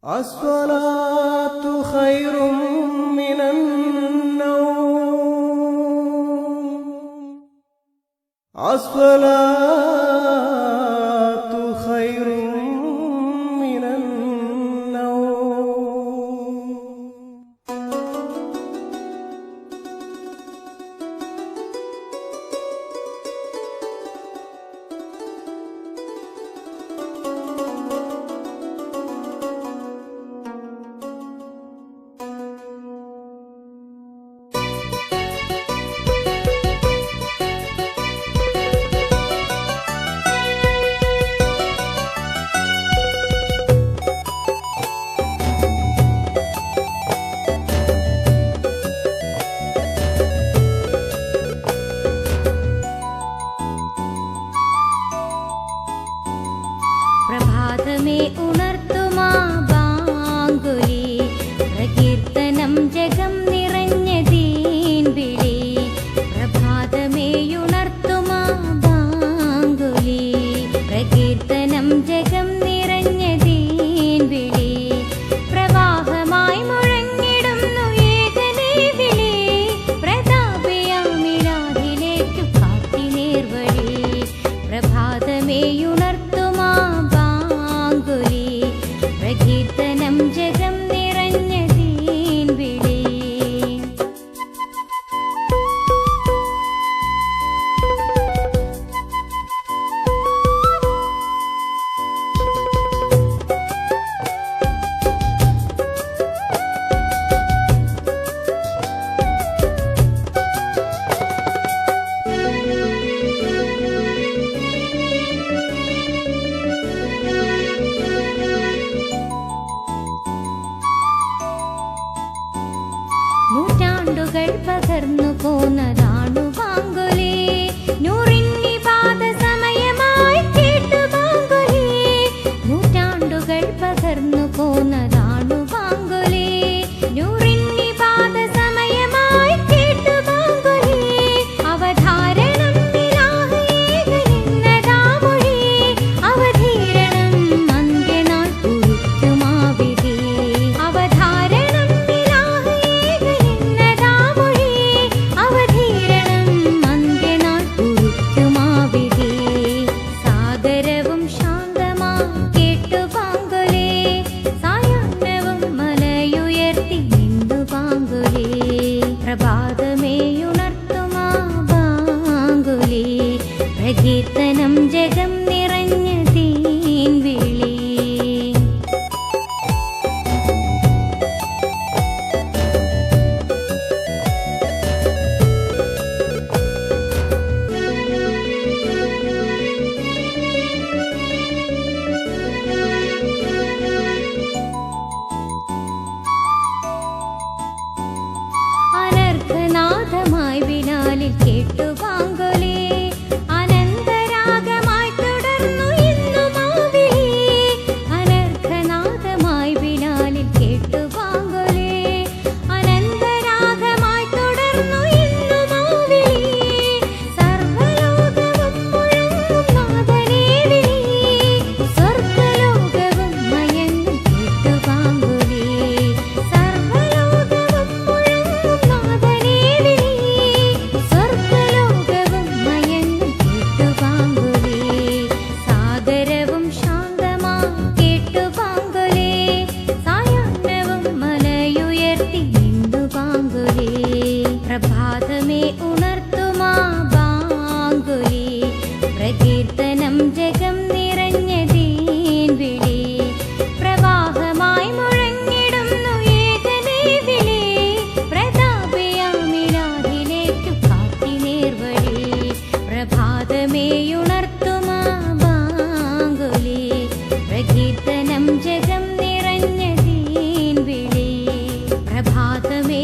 അസ്സലാത്തു ഖൈറും മിനന്നൗം അസ്സലാത്തു ഖൈറും മിനന്നൗം. പ്രഭാതമേ ഉണർത്തുമാ ബാങ്കുലി, പ്രകീർത്തനം ജഗം നിറഞ്ഞ ദീൻവിളി. പ്രഭാതമേ ഉണർത്തുമാ ബാങ്കുലി, പ്രകീർത്തനം ജഗം നിറഞ്ഞ ദീൻവിളി. പ്രവാഹമായി മുഴങ്ങിടുന്നു ഏകനേ വിളി, പ്രതാപയാമിലാഹിലേക്കു കാട്ടി നേർവഴി. പ്രഭാതമേ ഉണർത്തുമാ ബാങ്കുലി, പ്രകീർത്തനം ജഗം നിറഞ്ഞ ദീൻവിളി. നൂറ്റാണ്ടുകൾ പകർന്നു പോന്നതാണു ബാങ്കുലി, നൂറിന്നിപാത സമയമായി കേട്ടു ബാങ്കുലി. നൂറ്റാണ്ടുകൾ പകർന്നു പോന്നതാണു ബാങ്കുലി, നൂറിന്നിപാത സമയമായി കേട്ടു ബാങ്കുലി. അവധാരണം ഇലാഹ് ഏകനെന്നതാ മൊഴി, അവധീരണം അന്ത്യനാൾ കുറിക്കുമാ വിധി. അവധാരണം ഇലാഹ് ഏകനെന്നതാ മൊഴി, അവധീരണം അന്ത്യനാൾ കുറിക്കുമാ വിധി. സാഗരവും ശാന്തമാ കേട്ടു ബാങ്കുലി, സായാഹ്നവും മലയുയർത്തി നിന്നു ബാങ്കുലി. പ്രഭാതമേ ഉണർത്തുമാ ബാങ്കുലി, പ്രകീർത്തനം ജഗം നിറഞ്ഞ ദീൻവിളി. അനർഘനാഥമായി ബിലാലിൽ കേട്ടു ബാങ്കുലി, അനന്തരാഗമായി തുടർന്നു ഇന്നു മാവിളി. അനർഘനാഥമായി ബിലാലിൽ കേട്ടു ബാങ്കുലി, അനന്തരാഗമായി തുടർന്നു ഇന്നു മാവിളി. സർവ്വലോകവും മുഴങ്ങും നാഥനേ വിളി, സ്വർഗ്ഗലോകവും മയങ്ങും കേട്ടു ബാങ്കുലി. സർവ്വലോകവും മുഴങ്ങും നാഥനേ വിളി, സ്വർഗ്ഗലോകവും മയങ്ങും കേട്ടു ബാങ്കുലി. സാഗരവും ശാന്തമാ കേട്ടു ബാങ്കുലി, സായാഹ്നവും മലയുയർത്തി നിന്നു ബാങ്കുലി. പ്രഭാതമേ ഉണർത്തുമാ ബാങ്കുലി, പ്രകീർത്തനം ജഗം നിറഞ്ഞ ദീൻവിളി. പ്രവാഹമായി മുഴങ്ങിടുന്നു ഏകനേ വിളി, പ്രതാപയാമിലാഹിലേക്കു കാട്ടി നേർവഴി. പ്രഭാതമേ ഉണർത്തുമാ ബാങ്കുലി, പ്രകീർത്തനം ജഗം നിറഞ്ഞ ദീൻവിളി. പ്രഭാതമേ